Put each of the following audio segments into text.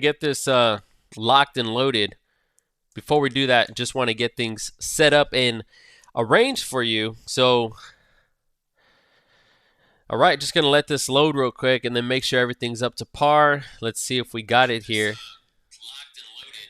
Get this locked and loaded. Before we do that, just want to get things set up and arranged for you. So, all right, just gonna let this load real quick and then make sure everything's up to par. Let's see if we got it here.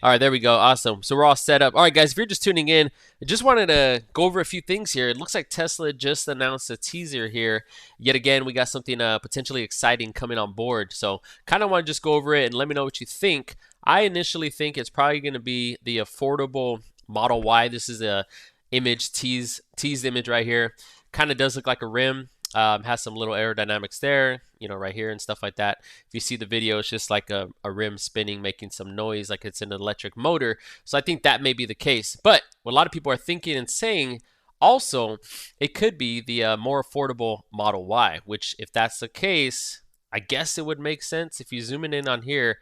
All right, there we go. Awesome. So we're all set up. All right, guys, if you're just tuning in, I just wanted to go over a few things here. It looks like Tesla just announced a teaser here. Yet again, we got something potentially exciting coming on board. So kind of want to just go over it and let me know what you think. I initially think it's probably going to be the affordable Model Y. This is a image teased image right here. Kind of does look like a rim. Has some little aerodynamics there, right here and stuff like that. If you see the video, it's just like a rim spinning, making some noise like it's an electric motor. So I think that may be the case. But what a lot of people are thinking and saying also, it could be the more affordable Model Y, which if that's the case, I guess it would make sense. If you zoom in on here,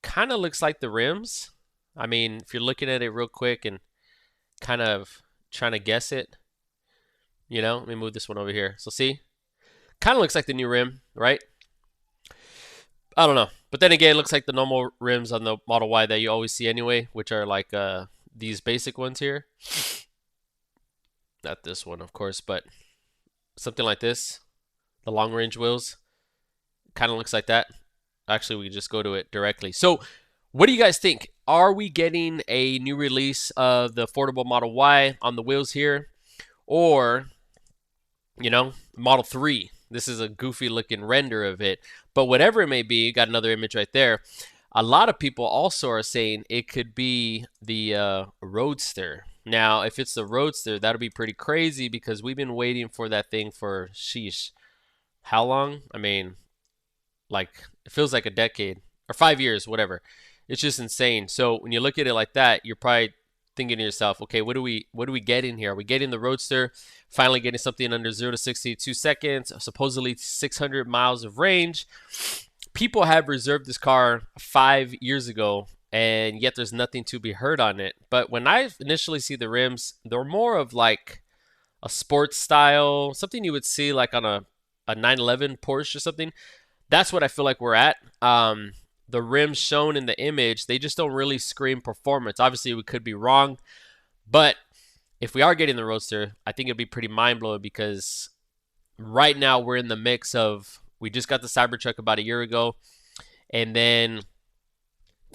kind of looks like the rims. I mean, if you're looking at it real quick and kind of trying to guess it, let me move this one over here. So see, kind of looks like the new rim, right? I don't know. But then again, it looks like the normal rims on the Model Y that you always see anyway, which are like these basic ones here. Not this one, of course, but something like this. The long range wheels. Kind of looks like that. Actually, we just go to it directly. So what do you guys think? Are we getting a new release of the affordable Model Y on the wheels here? Or Model 3. This is a goofy looking render of it. But whatever it may be, you got another image right there. A lot of people also are saying it could be the Roadster. Now, if it's the Roadster, that'll be pretty crazy because we've been waiting for that thing for, sheesh, how long? I mean, like, it feels like a decade or 5 years, whatever. It's just insane. So when you look at it like that, you're probably thinking to yourself, okay, what do we get in here? Are we getting the Roadster? Finally getting something under 0 to 60 in 2 seconds, supposedly 600 miles of range. People have reserved this car 5 years ago, and yet there's nothing to be heard on it. But when I initially see the rims, they're more of like a sports style, something you would see like on a 911 Porsche or something. That's what I feel like we're at. The rims shown in the image, they just don't really scream performance. Obviously, we could be wrong, but if we are getting the Roadster, I think it'd be pretty mind-blowing because right now we're in the mix of, we just got the Cybertruck about a year ago, and then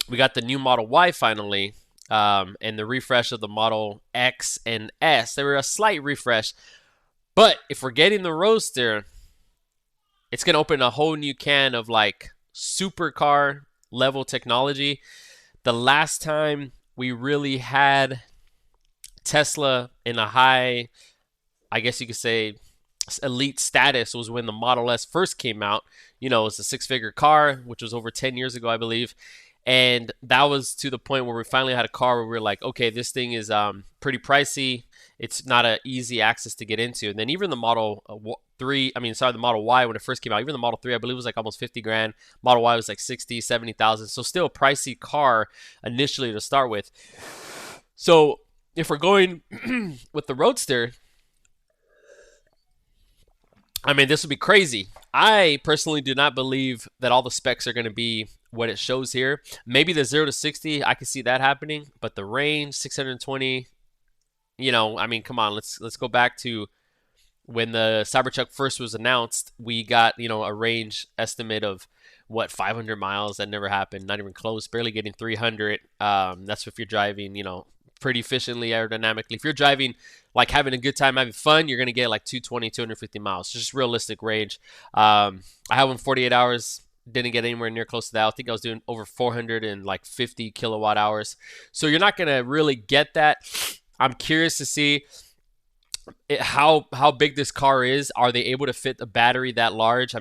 we got the new Model Y finally, and the refresh of the Model X and S. They were a slight refresh, but if we're getting the Roadster, it's going to open a whole new can of like supercar level technology. The last time we really had Tesla in a high, I guess you could say, elite status was when the Model S first came out. It was a 6-figure car, which was over 10 years ago, I believe. And that was to the point where we finally had a car where we were like, okay, this thing is pretty pricey. It's not an easy access to get into. And then even the Model 3, the Model Y when it first came out, even the Model 3, I believe was like almost 50 grand. Model Y was like 60, 70,000. So still a pricey car initially to start with. So if we're going with the Roadster, this would be crazy. I personally do not believe that all the specs are going to be what it shows here. Maybe the 0 to 60, I could see that happening, but the range 620, come on, let's go back to when the Cybertruck first was announced. We got, a range estimate of 500 miles. That never happened, not even close, barely getting 300. That's if you're driving, pretty efficiently aerodynamically. If you're driving, like having a good time, having fun, you're going to get like 220, 250 miles. Just realistic range. I had one 48 hours. Didn't get anywhere near close to that. I think I was doing over 450 kilowatt hours. So you're not going to really get that. I'm curious to see how big this car is. Are they able to fit a battery that large?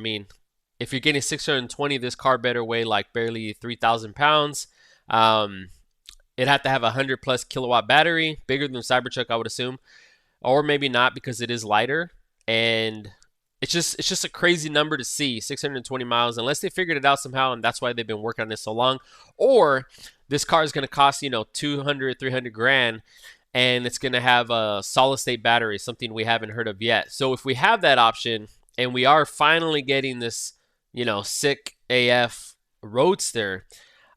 If you're getting 620, this car better weigh like barely 3,000 pounds. It'd have to have a 100 plus kilowatt battery, bigger than the Cybertruck, I would assume, or maybe not because it is lighter. And it's just a crazy number to see, 620 miles, unless they figured it out somehow, and that's why they've been working on this so long. Or this car is going to cost 200, 300 grand, and it's going to have a solid state battery, something we haven't heard of yet. So if we have that option, and we are finally getting this sick AF Roadster,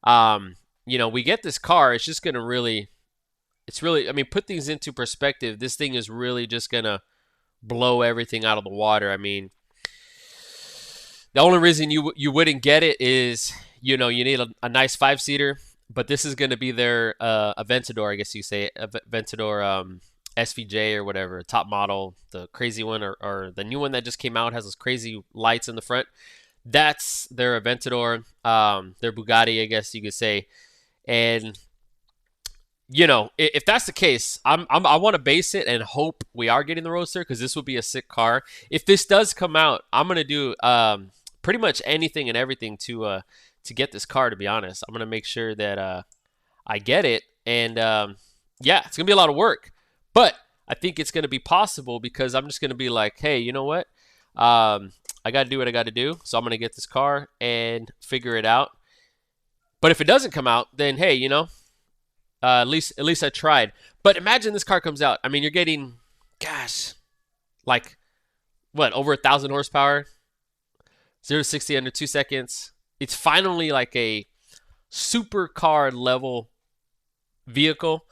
We get this car, it's just gonna really, it's really, I mean, put things into perspective. This thing is really just gonna blow everything out of the water. I mean, the only reason you wouldn't get it is you need a nice 5-seater, but this is going to be their Aventador, I guess you say Aventador SVJ or whatever, top model, the crazy one, or the new one that just came out has those crazy lights in the front. That's their Aventador, their Bugatti, I guess you could say. And if that's the case, I want to base it and hope we are getting the Roadster because this would be a sick car. If this does come out, I'm gonna do pretty much anything and everything to get this car. To be honest, I'm gonna make sure that I get it, and yeah, it's gonna be a lot of work, but I think it's gonna be possible because I'm just gonna be like, hey, you know what? I gotta do what I gotta do, so I'm gonna get this car and figure it out. But if it doesn't come out, then hey, at least I tried. But imagine this car comes out. I mean, you're getting, gosh, like what, over 1,000 horsepower, 0 to 60 under 2 seconds. It's finally like a supercar level vehicle.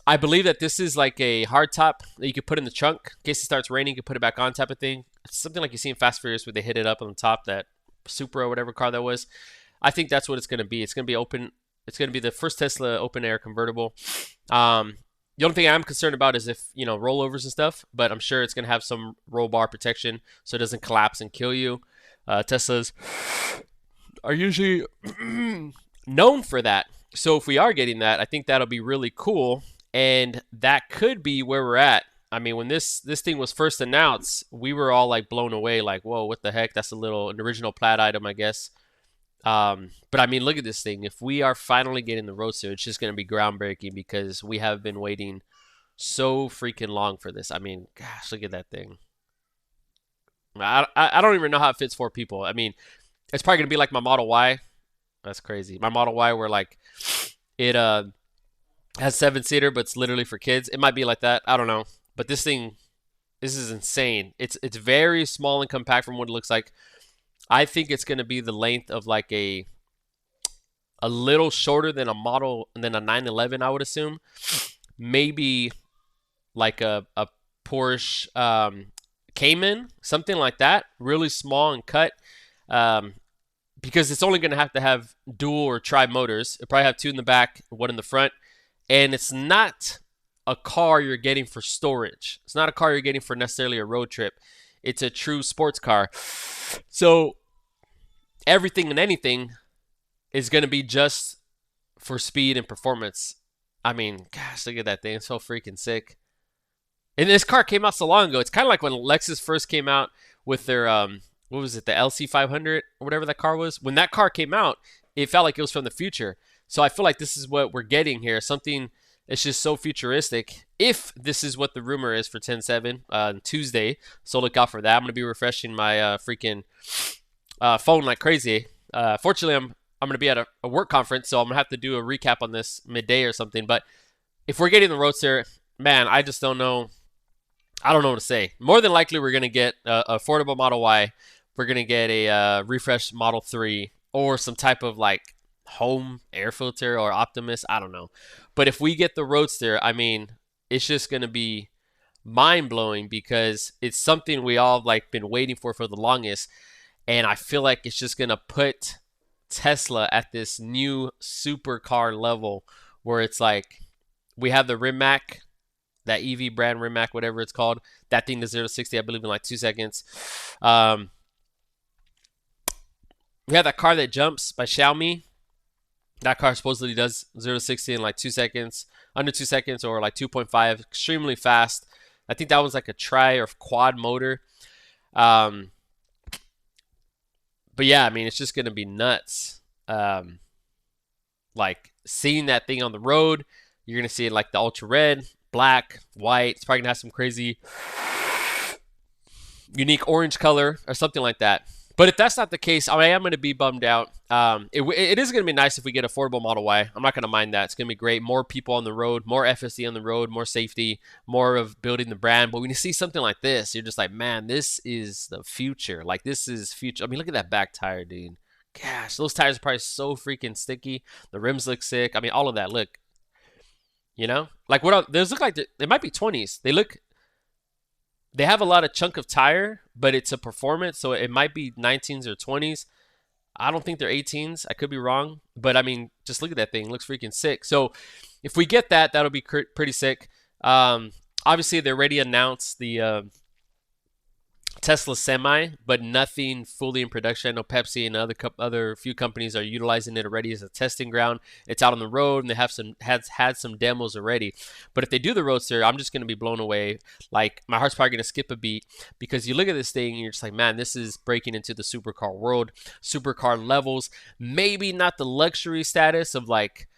I believe that this is like a hardtop that you could put in the trunk in case it starts raining. You can put it back on, type of thing. It's something like you see in Fast Furious where they hit it up on the top, that Supra or whatever car that was. I think that's what it's going to be. It's going to be open. It's going to be the first Tesla open air convertible. The only thing I'm concerned about is if, rollovers and stuff, but I'm sure it's going to have some roll bar protection so it doesn't collapse and kill you. Teslas are usually known for that. So if we are getting that, I think that'll be really cool. And that could be where we're at. I mean, when this thing was first announced, we were all like blown away, like, whoa, what the heck? That's an original Plaid item, I guess. But I mean, look at this thing. If we are finally getting the Roadster, it's just going to be groundbreaking because we have been waiting so freaking long for this. I mean, gosh, look at that thing. I don't even know how it fits 4 people. I mean, it's probably going to be like my Model Y. That's crazy. My Model Y where like it has 7-seater, but it's literally for kids. It might be like that. I don't know. But this is insane. It's very small and compact from what it looks like. I think it's going to be the length of like a little shorter than a 911, I would assume. Maybe like a Porsche Cayman, something like that. Really small and cut. Because it's only going to have dual or tri motors. It'll probably have 2 in the back, 1 in the front. And it's not a car you're getting for storage. It's not a car you're getting for necessarily a road trip. It's a true sports car. So everything and anything is going to be just for speed and performance. I mean, gosh, look at that thing. It's so freaking sick. And this car came out so long ago. It's kind of like when Lexus first came out with their, what was it, the LC 500 or whatever that car was. When that car came out, it felt like it was from the future. So I feel like this is what we're getting here. Something that's just so futuristic. If this is what the rumor is for 10/7 on Tuesday, so look out for that. I'm going to be refreshing my freaking phone like crazy. Fortunately, I'm going to be at a work conference, so I'm going to have to do a recap on this midday or something. But if we're getting the Roadster, man, I just don't know. I don't know what to say. More than likely, we're going to get a affordable Model Y. We're going to get a refreshed Model 3 or some type of like home air filter or Optimus. I don't know. But if we get the Roadster, I mean, it's just going to be mind-blowing because it's something we all like been waiting for the longest. And I feel like it's just going to put Tesla at this new supercar level where it's like we have the Rimac, that EV brand Rimac, whatever it's called. That thing to 0 to 60, I believe, in like 2 seconds. We have that car that jumps by Xiaomi. That car supposedly does 0 to 60 in like 2 seconds, under 2 seconds, or like 2.5, extremely fast. I think that was like a tri or quad motor. But yeah, I mean, it's just going to be nuts. Like seeing that thing on the road, you're going to see it like the ultra red, black, white. It's probably going to have some crazy unique orange color or something like that. But if that's not the case, I am going to be bummed out. It is going to be nice if we get affordable Model Y. I'm not going to mind that. It's going to be great. More people on the road, more FSD on the road, more safety, more of building the brand. But when you see something like this, you're just like, man, this is the future. Like, this is future. I mean, look at that back tire, dude. Gosh, those tires are probably so freaking sticky. The rims look sick. I mean, all of that. Look, like those look like they might be 20s. They have a lot of chunk of tire, but it's a performance, so it might be 19s or 20s. I don't think they're 18s. I could be wrong, but I mean, just look at that thing. It looks freaking sick. So if we get that, that'll be pretty sick. Obviously, they already announced the Tesla Semi, but nothing fully in production. I know Pepsi and other few companies are utilizing it already as a testing ground. It's out on the road, and they have had some demos already. But if they do the Roadster, I'm just going to be blown away. Like, my heart's probably going to skip a beat, because you look at this thing and you're just like, man, this is breaking into the supercar world, supercar levels. Maybe not the luxury status of like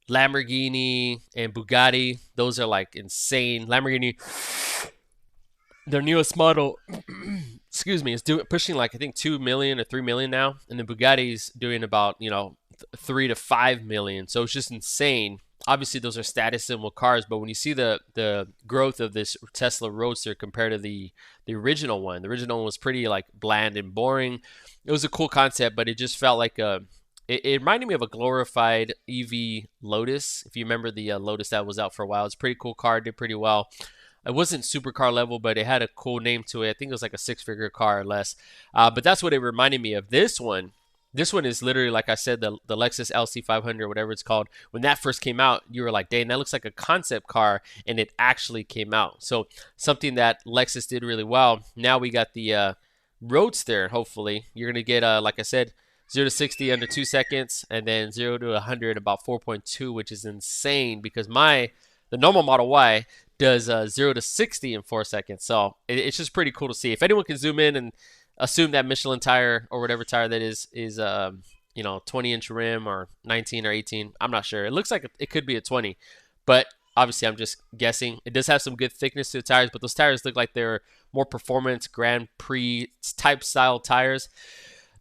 Lamborghini and Bugatti. Those are like insane. Lamborghini, their newest model, excuse me, is pushing like I think 2 million or 3 million now, and the Bugatti's doing about 3 to 5 million. So it's just insane. Obviously, those are status symbol cars, but when you see the growth of this Tesla Roadster compared to the original one was pretty like bland and boring. It was a cool concept, but it just felt like it reminded me of a glorified EV Lotus. If you remember the Lotus that was out for a while, it's a pretty cool car, did pretty well. It wasn't supercar level, but it had a cool name to it. I think it was like a 6-figure car or less. But that's what it reminded me of. This one is literally, like I said, the Lexus LC500, whatever it's called. When that first came out, you were like, dang, that looks like a concept car, and it actually came out. So something that Lexus did really well. Now we got the Roadster, hopefully. You're going to get, like I said, 0 to 60 under 2 seconds, and then 0 to 100 about 4.2, which is insane, because the normal Model Y does 0 to 60 in 4 seconds. So it's just pretty cool to see. If anyone can zoom in and assume that Michelin tire or whatever tire that is 20-inch rim or 19 or 18, I'm not sure. It looks like it could be a 20, but obviously I'm just guessing. It does have some good thickness to the tires, but those tires look like they're more performance Grand Prix type style tires.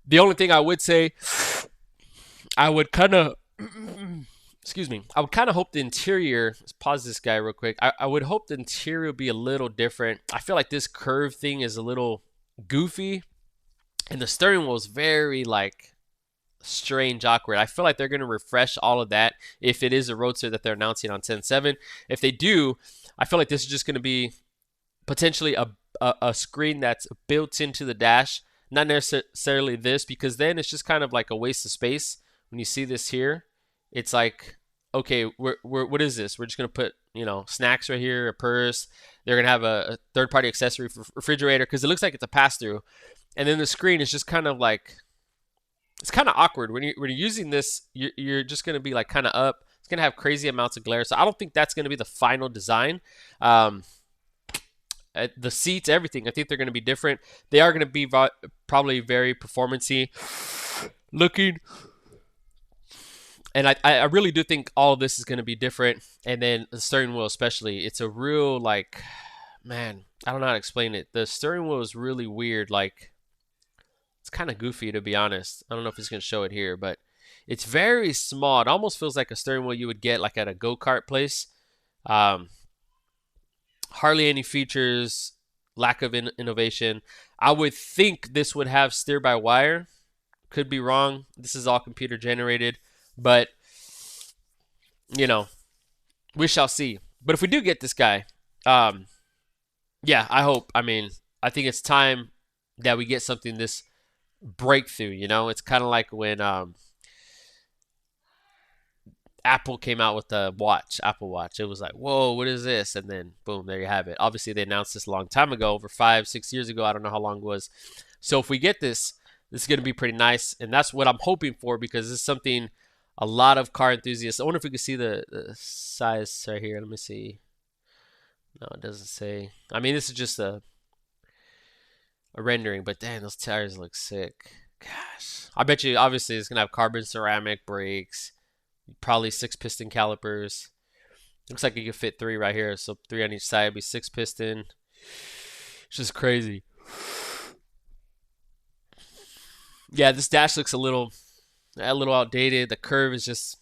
The only thing I would say, I would kind of excuse me, I would kind of hope the interior, let's pause this guy real quick. I would hope the interior would be a little different. I feel like this curve thing is a little goofy, and the steering wheel is very like strange, awkward. I feel like they're going to refresh all of that if it is a Roadster that they're announcing on 10/7. If they do, I feel like this is just going to be potentially a screen that's built into the dash, not necessarily this, because then it's just kind of like a waste of space. When you see this here, it's like, okay, what is this? We're just going to put, snacks right here, a purse. They're going to have a third-party accessory for refrigerator, because it looks like it's a pass-through. And then the screen is just kind of like, it's kind of awkward. When you're using this, you're just going to be like kind of up. It's going to have crazy amounts of glare. So I don't think that's going to be the final design. The seats, everything, I think they're going to be different. They are going to be probably very performance-y looking. And I really do think all of this is going to be different. And then the steering wheel especially, it's a real, like, man, I don't know how to explain it. The steering wheel is really weird. Like, it's kind of goofy, to be honest. I don't know if it's going to show it here, but it's very small. It almost feels like a steering wheel you would get like at a go-kart place. Hardly any features, lack of innovation. I would think this would have steer-by-wire. Could be wrong. This is all computer generated. But, we shall see. But if we do get this guy, yeah, I hope. I mean, I think it's time that we get something this breakthrough, It's kind of like when Apple came out with the Apple Watch. It was like, whoa, what is this? And then, boom, there you have it. Obviously, they announced this a long time ago, over 5-6 years ago. I don't know how long it was. So if we get this is going to be pretty nice. And that's what I'm hoping for, because this is something a lot of car enthusiasts. I wonder if we can see the size right here. Let me see. No, it doesn't say. I mean, this is just a rendering, but damn, those tires look sick. Gosh. I bet you, obviously, it's going to have carbon ceramic brakes, probably 6-piston calipers. Looks like you could fit 3 right here, so 3 on each side would be 6-piston. It's just crazy. Yeah, this dash looks a little outdated. The curve is just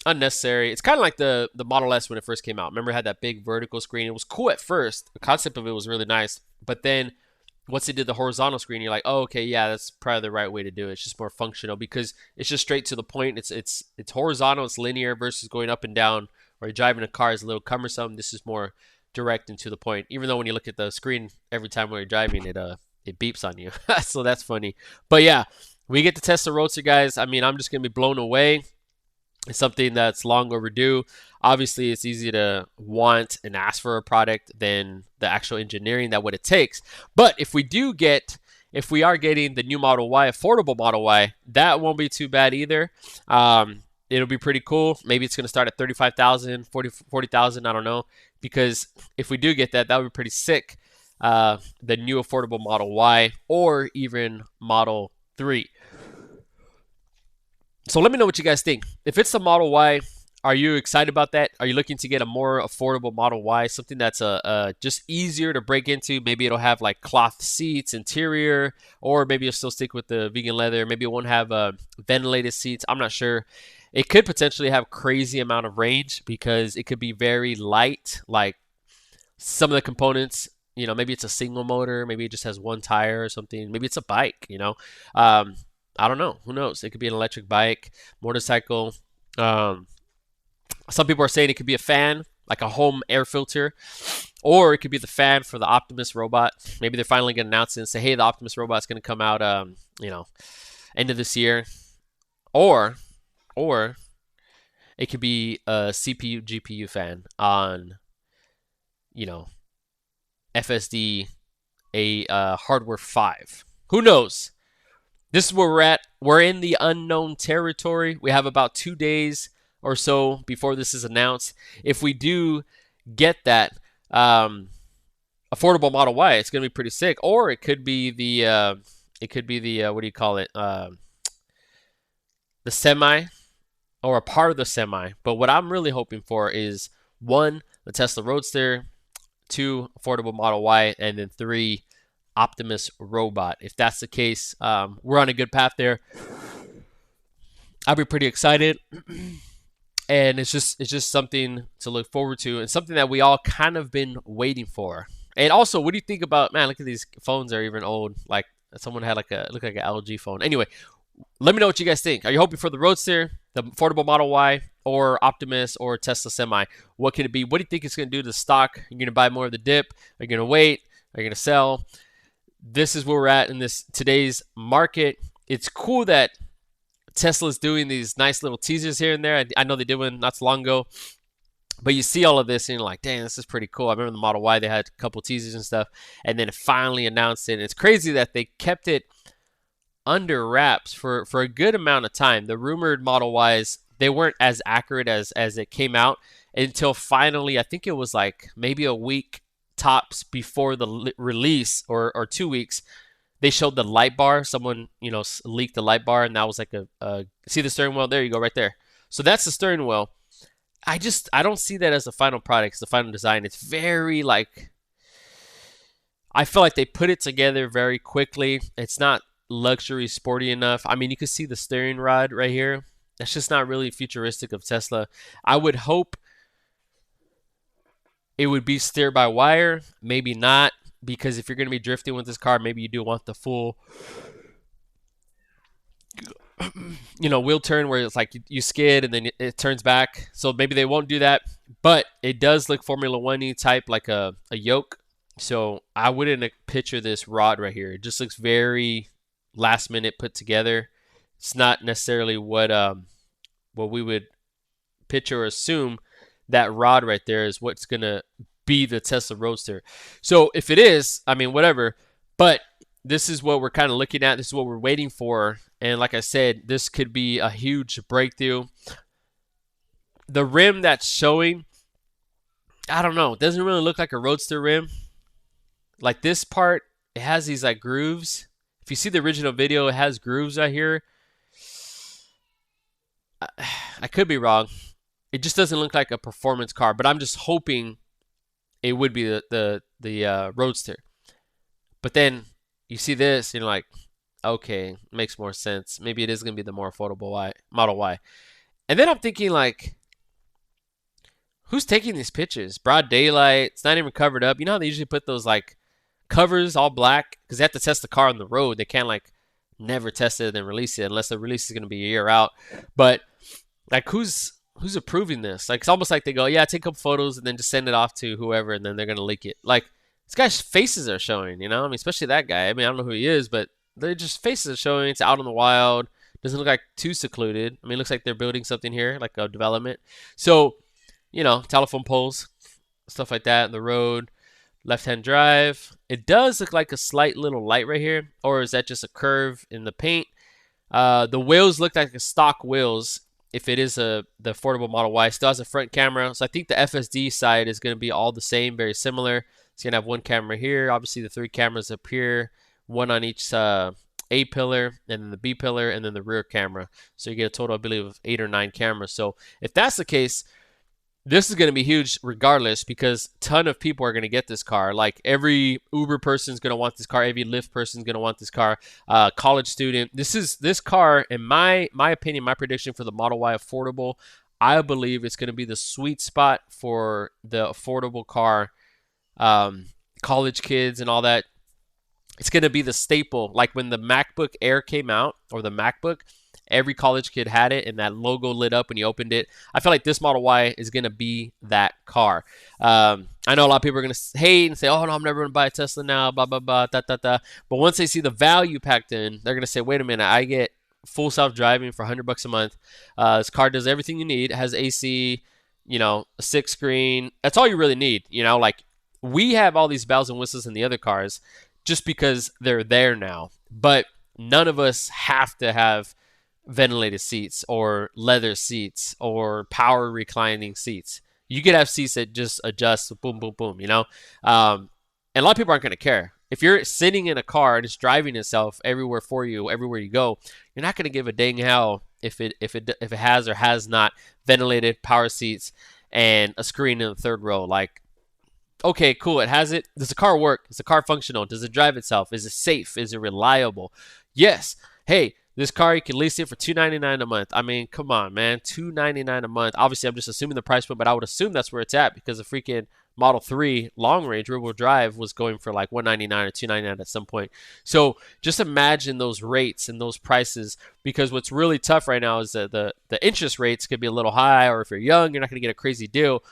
unnecessary. It's kind of like the Model S when it first came out. Remember, it had that big vertical screen. It was cool at first. The concept of it was really nice. But then once they did the horizontal screen, you're like, oh, okay, yeah, that's probably the right way to do it. It's just more functional because it's just straight to the point. It's horizontal, it's linear versus going up and down or you're driving a car is a little cumbersome. This is more direct and to the point. Even though when you look at the screen every time when you're driving, it beeps on you. So that's funny. But yeah, we get to test the Roadster, guys. I mean, I'm just gonna be blown away. It's something that's long overdue. Obviously, it's easy to want and ask for a product than the actual engineering that what it takes. But if we are getting the new Model Y, affordable Model Y, that won't be too bad either. It'll be pretty cool. Maybe it's going to start at 35,000, 40,000, I don't know. Because if we do get that, that would be pretty sick. The new affordable Model Y or even Model 3. So let me know what you guys think. If it's the Model Y, are you excited about that? Are you looking to get a more affordable Model Y, something that's just easier to break into? Maybe it'll have like cloth seats, interior, or maybe you'll still stick with the vegan leather. Maybe it won't have ventilated seats. I'm not sure. It could potentially have crazy amount of range because it could be very light, like some of the components. You know, maybe it's a single motor, maybe it just has one tire or something. Maybe it's a bike, you know. I don't know. Who knows? It could be an electric bike, motorcycle. Some people are saying it could be a fan, like a home air filter, or it could be the fan for the Optimus robot. Maybe they're finally going to announce it and say, hey, the Optimus robot's going to come out, end of this year. Or it could be a CPU, GPU fan on, FSD, a hardware 5. Who knows? This is where we're at. We're in the unknown territory. We have about 2 days or so before this is announced. If we do get that affordable Model Y, it's going to be pretty sick. Or it could be the what do you call it? The semi, or a part of the semi. But what I'm really hoping for is 1, the Tesla Roadster, 2, affordable Model Y, and then 3, Optimus robot. If that's the case, we're on a good path there. I'll be pretty excited. And it's just something to look forward to and something that we all kind of been waiting for. And also, what do you think about, man, look at these phones are even old. Like someone had look like an LG phone. Anyway, let me know what you guys think. Are you hoping for the Roadster, the affordable Model Y, or Optimus, or Tesla Semi? What can it be? What do you think it's going to do to the stock? Are you going to buy more of the dip? Are you going to wait? Are you going to sell? This is where we're at in today's market. It's cool that Tesla's doing these nice little teasers here and there. I know they did one not so long ago. But you see all of this and you're like, dang, this is pretty cool. I remember the Model Y, they had a couple teasers and stuff. And then it finally announced it. And it's crazy that they kept it under wraps for a good amount of time. The rumored Model Ys, they weren't as accurate as it came out until finally, I think it was like maybe a week tops before the release, or 2 weeks, they showed the light bar. Someone, leaked the light bar, and that was like see the steering wheel? There you go, right there. So that's the steering wheel. I don't see that as the final product, the final design. It's very I feel like they put it together very quickly. It's not luxury sporty enough. I mean, you can see the steering rod right here. That's just not really futuristic of Tesla. I would hope it would be steer by wire, maybe not, because if you're going to be drifting with this car, maybe you do want the full, wheel turn where it's like you skid and then it turns back. So maybe they won't do that, but it does look Formula One-y type, like a yoke. So I wouldn't picture this rod right here. It just looks very last minute put together. It's not necessarily what we would picture or assume. That rod right there is what's going to be the Tesla Roadster. So if it is, I mean, whatever. But this is what we're kind of looking at. This is what we're waiting for. And like I said, this could be a huge breakthrough. The rim that's showing, I don't know. It doesn't really look like a Roadster rim. Like this part, it has these like grooves. If you see the original video, it has grooves right here. I could be wrong. It just doesn't look like a performance car, but I'm just hoping it would be the Roadster. But then you see this, and you're like, okay, makes more sense. Maybe it is going to be the more affordable Model Y. And then I'm thinking, like, who's taking these pictures? Broad daylight. It's not even covered up. You know how they usually put those, like, Covers all black because they have to test the car on the road. They can't like never test it and then release it unless the release is going to be a year out. But like who's approving this? Like it's almost like they go, yeah, take a couple photos and then just send it off to whoever and then they're going to leak it. Like this guy's faces are showing, you know? I mean, especially that guy. I mean, I don't know who he is, but they're just faces are showing. It's out in the wild. Doesn't look like too secluded. I mean, it looks like they're building something here, like a development. So, you know, telephone poles, stuff like that in the road. Left-hand drive. It does look like a slight little light right here, or is that just a curve in the paint? The wheels look like stock wheels. If it is the affordable Model Y, it still has a front camera. So I think the FSD side is going to be all the same, very similar. It's going to have one camera here. Obviously, the 3 cameras up here, one on each A pillar, and then the B pillar, and then the rear camera. So you get a total, I believe, of 8 or 9 cameras. So if that's the case, this is going to be huge regardless because a ton of people are going to get this car. Like every Uber person is going to want this car. Every Lyft person is going to want this car. College student. This car, in my opinion, my prediction for the Model Y affordable, I believe it's going to be the sweet spot for the affordable car. College kids and all that. It's going to be the staple. Like when the MacBook Air came out, or the MacBook, every college kid had it, and that logo lit up when you opened it. I feel like this Model Y is going to be that car. I know a lot of people are going to hate and say, oh, no, I'm never going to buy a Tesla now, blah, blah, blah, da, da, da. But once they see the value packed in, they're going to say, wait a minute, I get full self-driving for $100 a month. This car does everything you need. It has AC, you know, a 6-screen. That's all you really need. You know, like we have all these bells and whistles in the other cars just because they're there now. But none of us have to have ventilated seats or leather seats or power reclining seats. You could have seats that just adjust, boom, boom, boom, you know? And a lot of people aren't going to care. If you're sitting in a car and it's driving itself everywhere for you, everywhere you go, you're not going to give a dang hell if it has or has not ventilated power seats and a screen in the third row. Like, okay, cool, it has it. Does the car work? Is the car functional? Does it drive itself? Is it safe? Is it reliable? Yes. Hey, this car, you can lease it for $299 a month. I mean, come on, man. $299 a month. Obviously, I'm just assuming the price point, but I would assume that's where it's at because the freaking Model 3 long range rear-wheel drive was going for like $199 or $299 at some point. So just imagine those rates and those prices, because what's really tough right now is that the interest rates could be a little high, or if you're young, you're not going to get a crazy deal.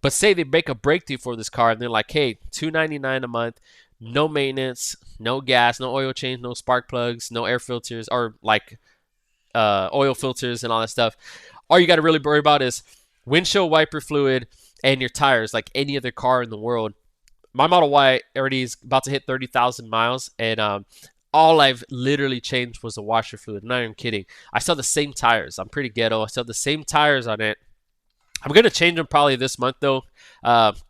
But say they make a breakthrough for this car and they're like, hey, $299 a month, no maintenance, no gas, no oil change, no spark plugs, no air filters, or like oil filters and all that stuff. All you got to really worry about is windshield wiper fluid and your tires, like any other car in the world. My Model Y already is about to hit 30,000 miles, and all I've literally changed was the washer fluid. I'm not even kidding. I still have the same tires. I'm pretty ghetto. I still have the same tires on it. I'm going to change them probably this month, though,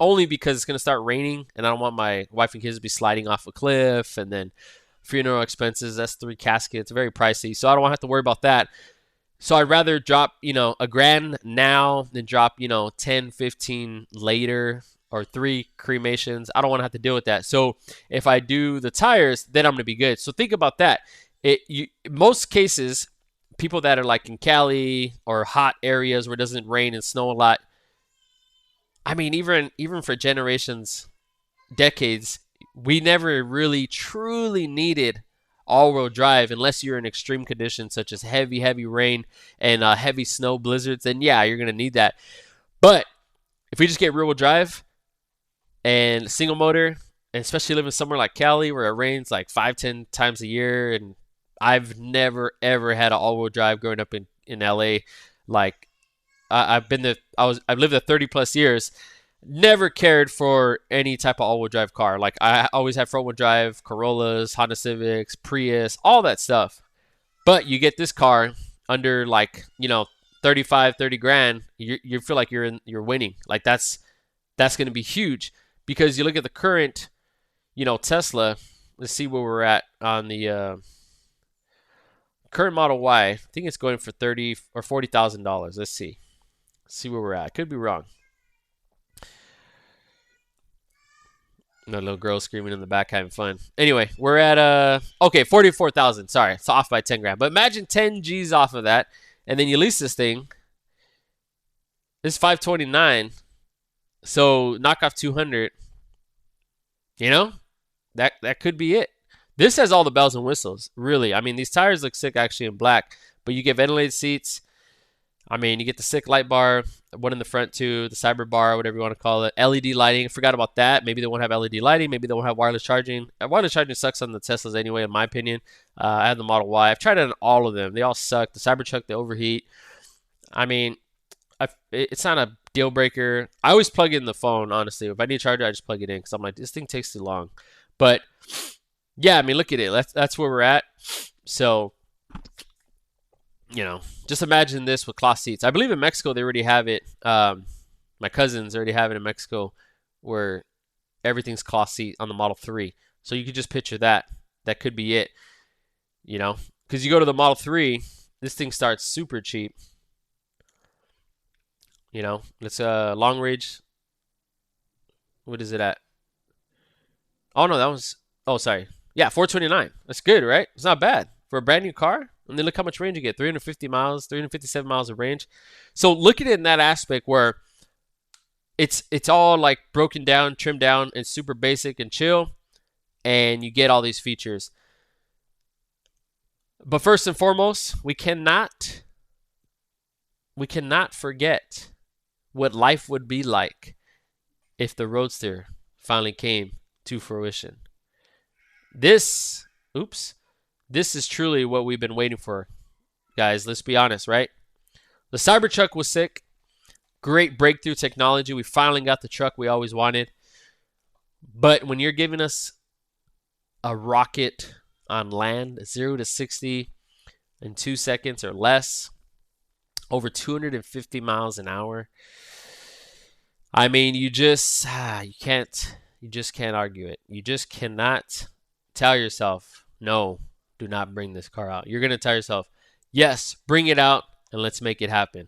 only because it's going to start raining, and I don't want my wife and kids to be sliding off a cliff, and then funeral expenses, that's 3 caskets, very pricey, so I don't want to have to worry about that. So I'd rather drop, you know, $1,000 now than drop, you know, 10, 15 later, or 3 cremations. I don't want to have to deal with that. So if I do the tires, then I'm going to be good. So think about that. Most cases, people that are like in Cali or hot areas where it doesn't rain and snow a lot, I mean, even for generations, decades, we never really truly needed all-wheel drive unless you're in extreme conditions such as heavy rain and heavy snow blizzards. Then yeah, you're gonna need that. But if we just get rear-wheel drive and single motor, and especially living somewhere like Cali where it rains like 5-10 times a year, and I've never ever had an all-wheel drive growing up in LA. Like I've lived there 30 plus years. Never cared for any type of all-wheel drive car. Like I always had front-wheel drive, Corollas, Honda Civics, Prius, all that stuff. But you get this car under like, you know, 30 grand, you feel like you're winning. Like that's going to be huge, because you look at the current, you know, Tesla. Let's see where we're at on the current Model Y. I think it's going for $30,000 or $40,000. Let's see where we're at. Could be wrong. No, little girl screaming in the back having fun. Anyway, we're at okay, 44,000. Sorry, it's off by 10 grand. But imagine 10 G's off of that, and then you lease this thing. This is 529. So knock off 200. You know, That could be it. This has all the bells and whistles, really. I mean, these tires look sick actually in black, but you get ventilated seats. I mean, you get the sick light bar, one in the front too, the cyber bar, whatever you want to call it. LED lighting. Forgot about that. Maybe they won't have LED lighting. Maybe they won't have wireless charging. Wireless charging sucks on the Teslas anyway, in my opinion. I have the Model Y. I've tried it on all of them. They all suck. The Cybertruck, they overheat. I mean, it's not a deal breaker. I always plug in the phone, honestly. If I need a charger, I just plug it in because I'm like, this thing takes too long. But yeah, I mean, look at it. That's where we're at. So, you know, just imagine this with cloth seats. I believe in Mexico they already have it. My cousins already have it in Mexico, where everything's cloth seat on the Model 3. So you could just picture that. That could be it. You know, because you go to the Model 3, this thing starts super cheap. You know, it's a long range. What is it at? Oh no, that was. Oh, sorry. Yeah, 429. That's good, right? It's not bad for a brand new car. And then look how much range you get: 350 miles, 357 miles of range. So look at it in that aspect where it's all like broken down, trimmed down, and super basic and chill, and you get all these features. But first and foremost, we cannot forget what life would be like if the Roadster finally came to fruition. This is truly what we've been waiting for, guys. Let's be honest, right? The Cybertruck was sick. Great breakthrough technology. We finally got the truck we always wanted. But when you're giving us a rocket on land, 0 to 60 in 2 seconds or less, over 250 miles an hour, I mean, you just can't argue it. You just cannot tell yourself, no, do not bring this car out. You're going to tell yourself, yes, bring it out and let's make it happen.